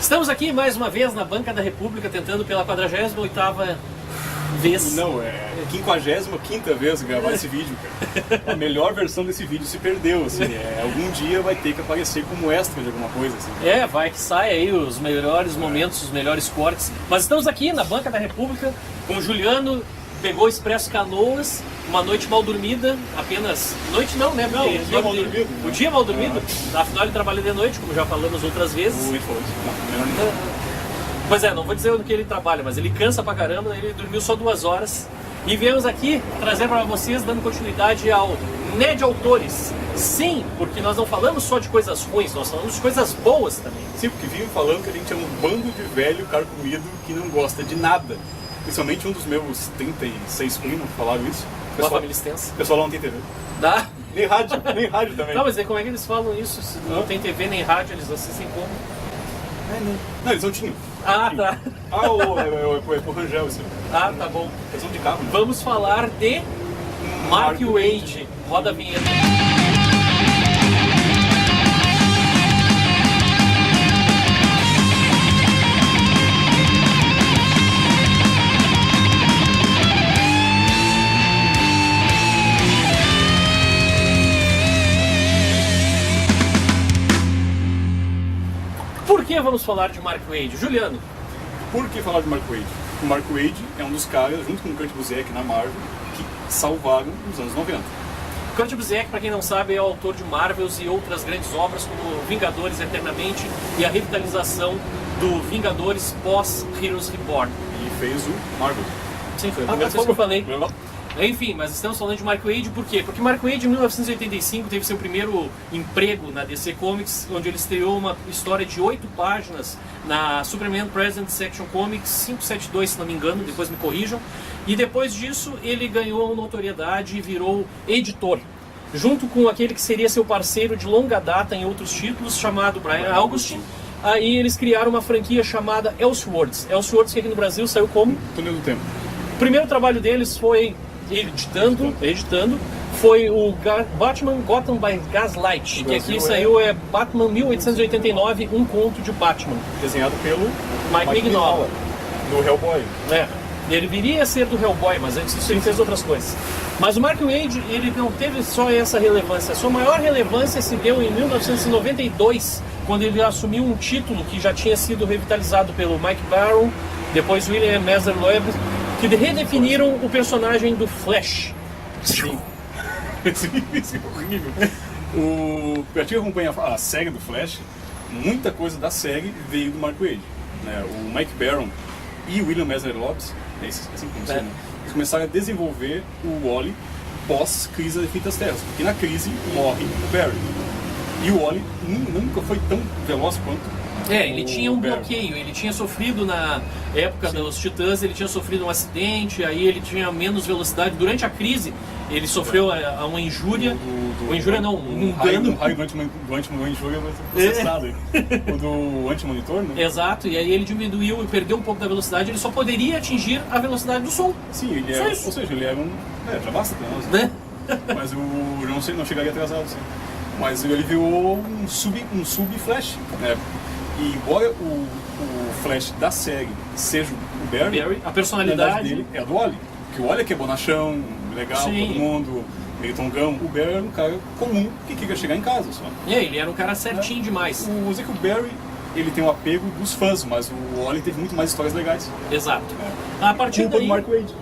Estamos aqui mais uma vez na Banca da República, tentando pela 48ª vez. Não, é a 55ª vez gravar esse vídeo, cara. A melhor versão desse vídeo se perdeu, assim. Algum dia vai ter que aparecer como extra de alguma coisa, assim. Vai que sai aí os melhores momentos, os melhores cortes. Mas estamos aqui na Banca da República com o Juliano, pegou o Expresso Canoas, uma noite mal dormida, apenas... Noite não, né? Não, o dia mal dormido. O dia mal dormido. Afinal ele trabalha de noite, como já falamos outras vezes. Muito falou isso. Não, melhor não. Pois é, não vou dizer onde que ele trabalha, mas ele cansa pra caramba, ele dormiu só 2 horas. E viemos aqui trazer para vocês, dando continuidade ao Ned Autores. Sim, porque nós não falamos só de coisas ruins, nós falamos de coisas boas também. Sim, porque vivem falando que a gente é um bando de velho carcomido que não gosta de nada. Principalmente um dos meus 36 primos falaram isso. Uma família extensa. O pessoal lá não tem TV. Dá? Nem rádio também. Não, mas aí como é que eles falam isso? Se não tem TV nem rádio, eles assistem como? Não, eles não tinham. Ah, tá. É pro Rangel isso. Ah, tá bom. Eles são de carro, né? Vamos falar de Mark Waid. Roda a vinheta. Por que vamos falar de Mark Waid? Juliano. Por que falar de Mark Waid? O Mark Waid é um dos caras, junto com o Kurt Busiek na Marvel, que salvaram os anos 90. Kurt Busiek, para quem não sabe, é o autor de Marvels e outras grandes obras como Vingadores Eternamente e a revitalização do Vingadores pós Heroes Reborn. E fez o Marvel. Sim, foi a primeira vez que eu falei. Enfim, mas estamos falando de Mark Waid por quê? Porque Mark Waid, em 1985, teve seu primeiro emprego na DC Comics, onde ele estreou uma história de 8 páginas na Superman Present Section Comics 572, se não me engano, depois me corrijam. E depois disso, ele ganhou notoriedade e virou editor, junto com aquele que seria seu parceiro de longa data em outros títulos, chamado Brian Augustine. Aí eles criaram uma franquia chamada Elseworlds. Elseworlds, que aqui no Brasil saiu como? Túnel do Tempo. O primeiro trabalho deles foi editando, foi o Batman Gotham by Gaslight, que aqui saiu Batman 1889, um conto de Batman. Desenhado pelo Mike Mignola. No Hellboy. Ele viria a ser do Hellboy, mas antes disso ele fez outras coisas. Mas o Mark Waid, ele não teve só essa relevância. A sua maior relevância se deu em 1992, quando ele assumiu um título que já tinha sido revitalizado pelo Mike Baron, depois William Maslow, que redefiniram o personagem do Flash. Sim. Isso é horrível. Pra quem acompanha a série do Flash, muita coisa da série veio do Mark Waid. Né? O Mike Baron e o William Maslow, assim como né? Eles começaram a desenvolver o Wally pós-crise das Infinitas Terras, porque na crise morre o Barry. E o Wally nunca foi tão veloz quanto ele tinha um bloqueio, ele tinha sofrido na época dos Titãs, ele tinha sofrido um acidente, aí ele tinha menos velocidade. Durante a crise, ele sofreu uma injúria, um dano. O raio do anti-injúria vai ser processado. O do anti-monitor, né? Exato, e aí ele diminuiu e perdeu um pouco da velocidade, ele só poderia atingir a velocidade do som. Sim, ele era, ou seja, ele era um... já basta pra nós, né? Mas não chegaria atrasado, sim. Mas ele virou um sub-Flash, né? E embora o Flash da série seja o Barry, a personalidade dele é a do Wally. Porque o Wally é que é bonachão, legal, sim, todo mundo, meio tongão. O Barry era um cara comum que queria chegar em casa só. Ele era um cara certinho demais. O Barry, ele tem o apego dos fãs, mas o Wally teve muito mais histórias legais. Exato. A partir daí, do Mark Waid.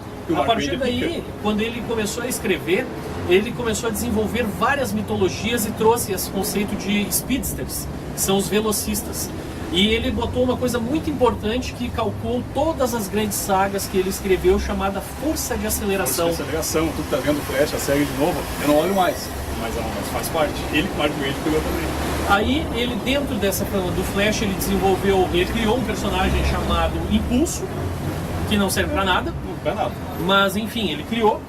Quando ele começou a escrever, ele começou a desenvolver várias mitologias e trouxe esse conceito de speedsters, que são os velocistas. E ele botou uma coisa muito importante que calcou todas as grandes sagas que ele escreveu, chamada Força de Aceleração. Força de Aceleração, tu tá vendo o Flash, a série de novo, eu não olho mais, mas faz parte. Ele, Mark Waid, pegou também. Aí ele, dentro dessa do Flash, ele criou um personagem chamado Impulso, que não serve pra nada. Não pra nada. Mas enfim, ele criou.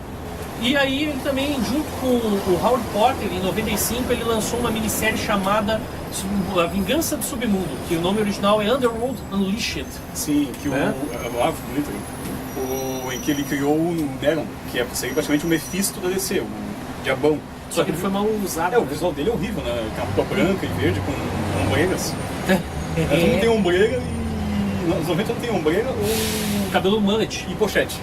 E aí ele também, junto com o Howard Porter, em 95, ele lançou uma minissérie chamada A Vingança do Submundo, que o nome original é Underworld Unleashed. Sim, que em que ele criou o Neron, que seria praticamente o Mephisto da DC, o diabão. Só que ele foi mal usado. O visual dele é horrível, né? Capa branca e verde com ombreiras. Todo mundo tem ombreira e... Nos 90 não tem ombreira ou... Cabelo mullet. E pochete.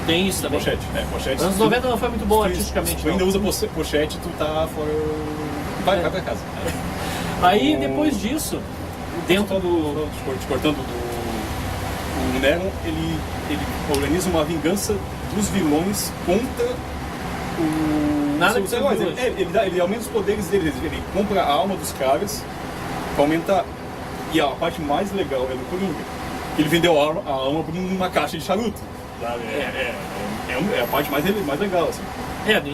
Tem isso também. Pochete, pochete. Anos 90 não foi muito bom artisticamente. Tu ainda usa pochete, tu tá fora... Vai pra casa. Aí, depois disso, dentro do... Te cortando, o Neron, ele organiza uma vingança dos vilões contra os heróis. Ele aumenta os poderes deles, ele compra a alma dos caras pra aumentar. E a parte mais legal é do Coringa, que ele vendeu a alma por uma caixa de charuto. Sabe? É a parte mais legal, assim.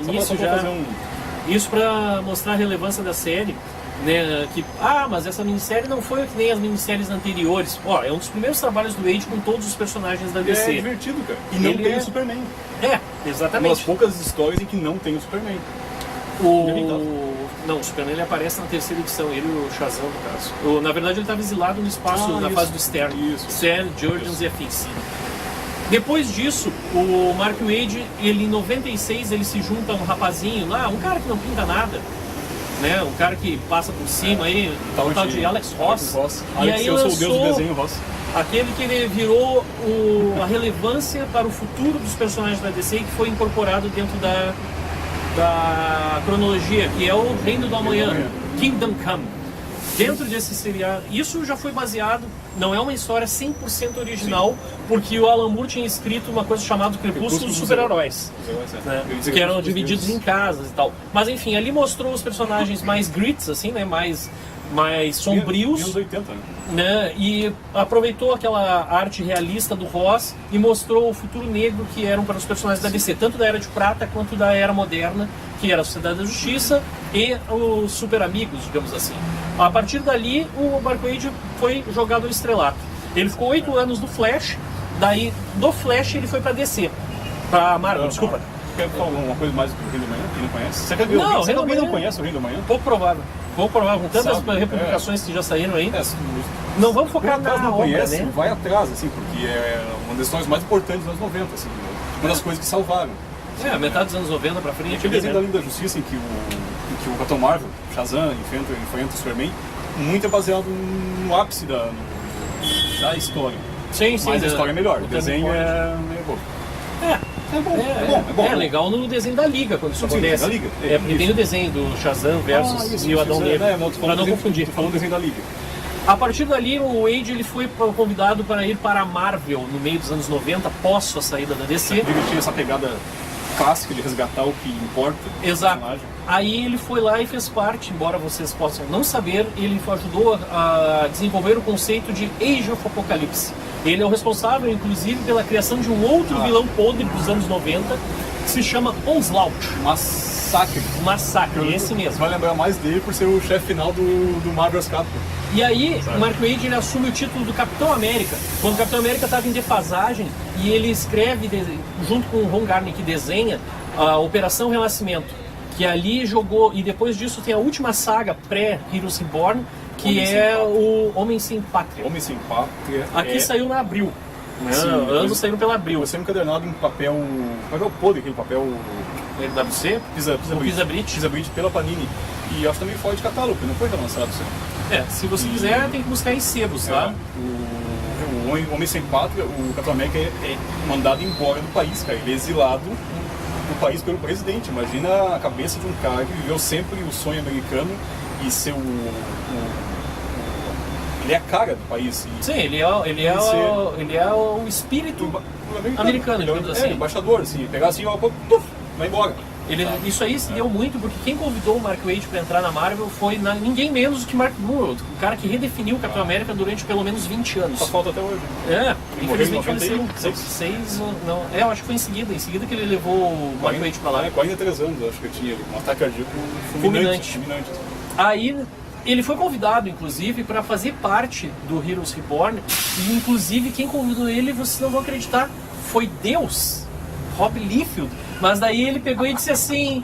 No início já... Isso pra mostrar a relevância da série, né? Que, mas essa minissérie não foi que nem as minisséries anteriores. É um dos primeiros trabalhos do Wade com todos os personagens da DC. É divertido, cara. E não tem o Superman. Exatamente. Uma das poucas histórias em que não tem o Superman. Não, o Superman ele aparece na terceira edição, ele e o Shazam, no caso. Na verdade, ele estava exilado no espaço, na fase do Stern. Stern, Jurgens e afins. Depois disso, o Mark Waid, ele em 96, ele se junta a um rapazinho lá, um cara que não pinta nada, né? Um cara que passa por cima aí, um tal de Alex Ross. E aí eu sou o deus do desenho, Ross. Aquele que ele virou a relevância para o futuro dos personagens da DC, que foi incorporado dentro da cronologia, que é o Reino do Amanhã, Kingdom Come. Dentro desse seriado, isso já foi baseado, não é uma história 100% original, porque o Alan Moore tinha escrito uma coisa chamada Crepúsculo dos Super-Heróis, né? Que eram divididos em casas e tal. Mas enfim, ali mostrou os personagens mais grits, assim, né? mais sombrios, anos 80, né? E aproveitou aquela arte realista do Ross e mostrou o futuro negro que eram para os personagens da DC, tanto da Era de Prata quanto da Era Moderna, que era a Sociedade da Justiça e os Super Amigos, digamos assim. A partir dali, o Mark Waid foi jogado ao estrelato. Ele ficou 8 anos no Flash, daí do Flash ele foi para DC, para Marvel, desculpa. Quer falar alguma coisa mais do Reino do Manhã? Quem não conhece? Será que alguém não conhece o Reino do Manhã? Pouco provável, com tantas republicações que já saíram aí. Não vamos focar na não obra, conhece, né? vai atrás, assim, porque é uma das histórias mais importantes dos anos 90, assim, uma das coisas que salvaram. A metade dos anos 90 pra frente. Aquele desenho da Liga da Justiça em que o Capitão Marvel, Shazam, enfrenta o Superman, muito é baseado no ápice da história. Sim. Mas a história é melhor, o desenho é bom. É bom. É legal no desenho da Liga, quando isso acontece. Da Liga. Porque tem o desenho do Shazam versus e o Adão Negro, para não confundir. Falando do desenho da Liga. A partir dali, o Wade ele foi convidado para ir para a Marvel no meio dos anos 90, após sua saída da DC. Ele tinha essa pegada clássica de resgatar o que importa. Exato. Aí ele foi lá e fez parte, embora vocês possam não saber, ele ajudou a desenvolver o conceito de Age of Apocalypse. Ele é o responsável, inclusive, pela criação de um outro vilão podre dos anos 90, que se chama Onslaught. Massacre, esse mesmo. Você vai lembrar mais dele por ser o chefe final do Marvel's Capcom. E aí, o Mark Waid ele assume o título do Capitão América, quando o Capitão América estava em defasagem, e ele escreve, junto com o Ron Garney, que desenha, a Operação Renascimento, que ali jogou, e depois disso tem a última saga pré-Heroes Reborn, que o Homem Sem Pátria. Homem Sem Pátria. Aqui saiu na Abril. Ambos saíram pela Abril. Você encadernado em papel podre, aquele papel... LWC? Pisa Brit pela Panini. E acho que também fora de catálogo, porque não foi relançado isso. Se você quiser, tem que buscar em sebos, tá? O Homem Sem Pátria, o Capitão América é mandado embora do país, cara. Ele é exilado do país pelo presidente. Imagina a cabeça de um cara que viveu sempre o sonho americano e ser ele é a cara do país. Sim, ele é o espírito americano, digamos assim. Embaixador, assim, pegar assim, vai embora. Isso aí se deu muito porque quem convidou o Mark Waid para entrar na Marvel foi ninguém menos do que Mark Moore, o cara que redefiniu o Capitão América durante pelo menos 20 anos. Só falta até hoje. Infelizmente faleceu. 6, não. Eu acho que foi em seguida que ele levou o Mark Waid para lá. 43 anos, acho que eu tinha um ataque cardíaco fulminante. Aí ele foi convidado, inclusive, para fazer parte do Heroes Reborn, e inclusive quem convidou ele, vocês não vão acreditar, foi Deus, Rob Liefeld. Mas daí ele pegou e disse assim,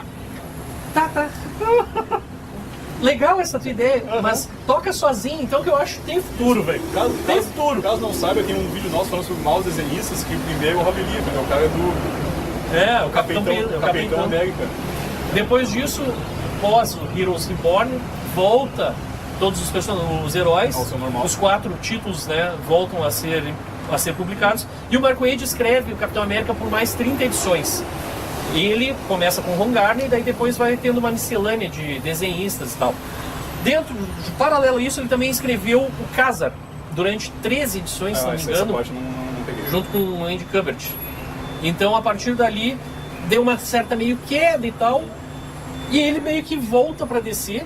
tá, legal essa tua ideia, mas toca sozinho, então que eu acho que tem futuro, velho. Tem futuro. Caso não saiba, tem um vídeo nosso falando sobre maus desenhistas, que o primeiro é o Rob Liefeld, o cara do... o Capitão América. Depois disso, pós o Heroes Reborn, volta todos os heróis, Ao seu normal. os 4 títulos, né, voltam a ser publicados, e o Mark Waid escreve o Capitão América por mais 30 edições. E ele começa com o Ron Garney, e daí depois vai tendo uma miscelânea de desenhistas e tal. Paralelo a isso, ele também escreveu o Khazar durante 13 edições, se não me essa engano, parte não peguei. junto com o Andy Kubert. Então, a partir dali, deu uma certa meio queda e tal, e ele meio que volta para DC.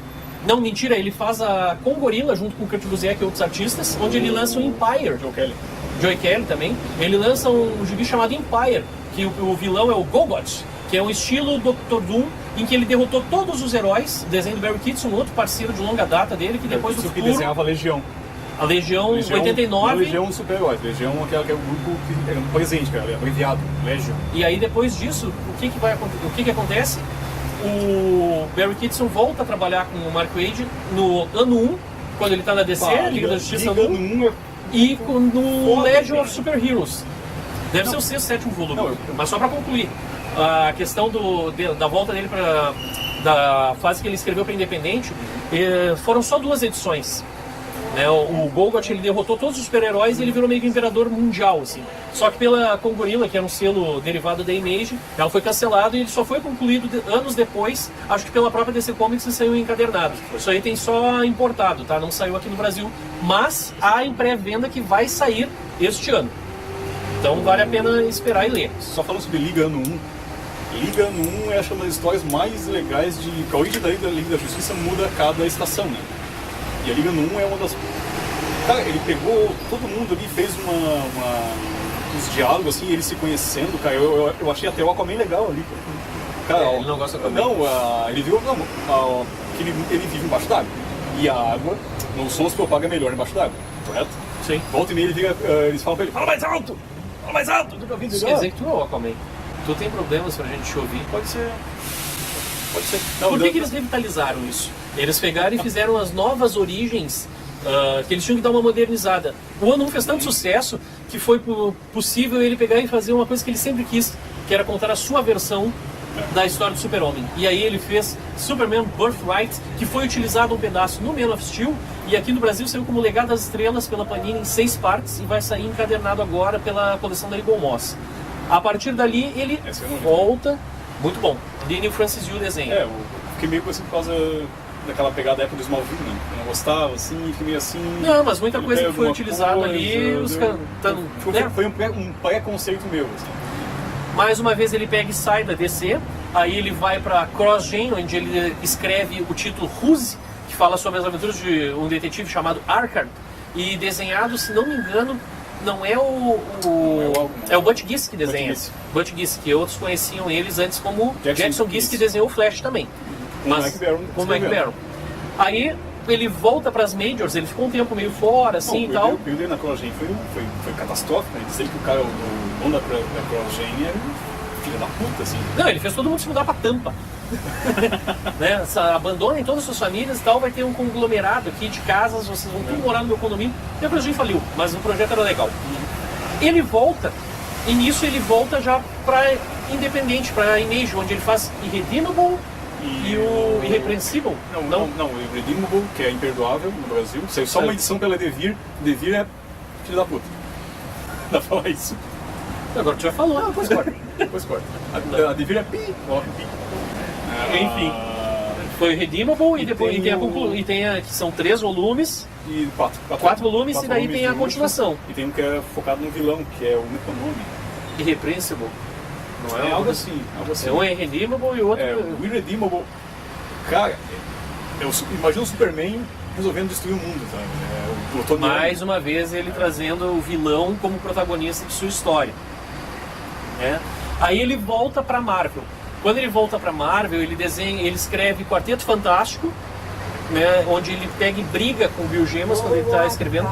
Não, mentira, ele faz com o Gorilla, junto com o Kurt Busiek e outros artistas, onde ele lança o Empire. Joe Kelly também. Ele lança um gibi chamado Empire, que o vilão é o Golgot, que é um estilo Dr. Doom, em que ele derrotou todos os heróis, desenho do Barry Kitson, outro parceiro de longa data dele, que depois do Isso que futuro... desenhava a Legião. A Legião 89... Legião super-heróis. Legião que é o grupo que é um presente, cara, é abreviado, Legião. E aí depois disso, o que acontece? O Barry Kitson volta a trabalhar com o Mark Waid no ano 1, quando ele está na DC, Liga da Justiça no 1, e no Legion of Super Heroes. Deve ser o 6º, 7º volume. Mas só para concluir, a questão da volta dele da fase que ele escreveu para Independente, foram só 2 edições. O Golgot, ele derrotou todos os super-heróis e ele virou meio que imperador mundial, assim. Só que com Gorilla, que era um selo derivado da Image, ela foi cancelada e ele só foi concluído anos depois, acho que pela própria DC Comics, e saiu encadernado. Isso aí tem só importado, tá? Não saiu aqui no Brasil, mas há em pré-venda que vai sair este ano. Então vale a pena esperar e ler. Só falando sobre Liga Ano 1. Liga Ano 1 é uma das histórias mais legais de... A origem da Liga da Justiça muda a cada estação, né? E a Liga Ano 1 é uma das... Cara, ele pegou todo mundo ali, fez uns diálogos, assim, eles se conhecendo, cara. Eu achei até o Aquaman legal ali. Cara, ele não gosta do Aquaman. Não, ele viu... que ele vive embaixo d'água. E a água não só se propaga melhor embaixo d'água, correto? Sim. Volta e meia eles falam pra ele, fala mais alto! Fala mais alto! Isso quer dizer que tu é o Aquaman. Tu tem problemas pra gente te ouvir? Pode ser. Pode ser. Não, Por que eles revitalizaram isso? Eles pegaram e fizeram as novas origens, que eles tinham que dar uma modernizada. O ano 1 fez tanto sucesso que foi possível ele pegar e fazer uma coisa que ele sempre quis, que era contar a sua versão da história do Super-Homem. E aí ele fez Superman Birthright, que foi utilizado um pedaço no Man of Steel, e aqui no Brasil saiu como Legado das Estrelas pela Panini em 6 partes, e vai sair encadernado agora pela coleção da Eagle Moss. A partir dali ele volta, muito bom, Daniel Francis Yu desenha. Eu fiquei meio assim por causa daquela pegada época do Smallville, né? Eu não gostava, assim, fiquei meio assim... Não, mas muita coisa que foi utilizada ali, Foi um pré-conceito meu, assim. Mais uma vez ele pega e sai da DC, aí ele vai para Cross Gen, onde ele escreve o título Ruse, que fala sobre as aventuras de um detetive chamado Arkard, e desenhado, se não me engano, não é é o Butch Guice que desenha. Butch Guice, que outros conheciam eles antes como Jackson Guice, que desenhou o Flash também. Com o Mike Baron. Aí ele volta para as Majors, ele ficou um tempo meio fora, assim e tal. O período na Cross Gen foi catastrófico, né? Dizer que o cara, o dono da Cross Gen é filho da puta, assim. Não, ele fez todo mundo se mudar pra Tampa. Né? Abandonem todas as suas famílias e tal, vai ter um conglomerado aqui de casas, vocês vão tudo morar no meu condomínio. E a Cross Gen faliu, mas o projeto era legal. Ele volta, e nisso ele volta já pra Independente, pra Image, onde ele faz Irredeemable e o Irrepreensível. Não, o Irredeemable, que é imperdoável no Brasil. Saiu só uma edição pela Devir. Devir é filho da puta. Dá pra falar isso. Agora tu já falou. Não, depois corta. A Devir é pi. Enfim. Foi Irredeemable e depois tem que são 3 volumes. E 4 volumes e daí tem a continuação. E tem um que é focado no vilão, que é o nome. Irrepreensível. Não é algo assim. É um Irredeemable e o outro... O Irredeemable, cara, eu imagino o Superman resolvendo destruir o mundo, tá? Mais uma vez ele trazendo o vilão como protagonista de sua história. Aí ele volta pra Marvel. Quando ele volta pra Marvel, ele escreve Quarteto Fantástico, né, onde ele pega e briga com o Bill Gemas quando ele está escrevendo.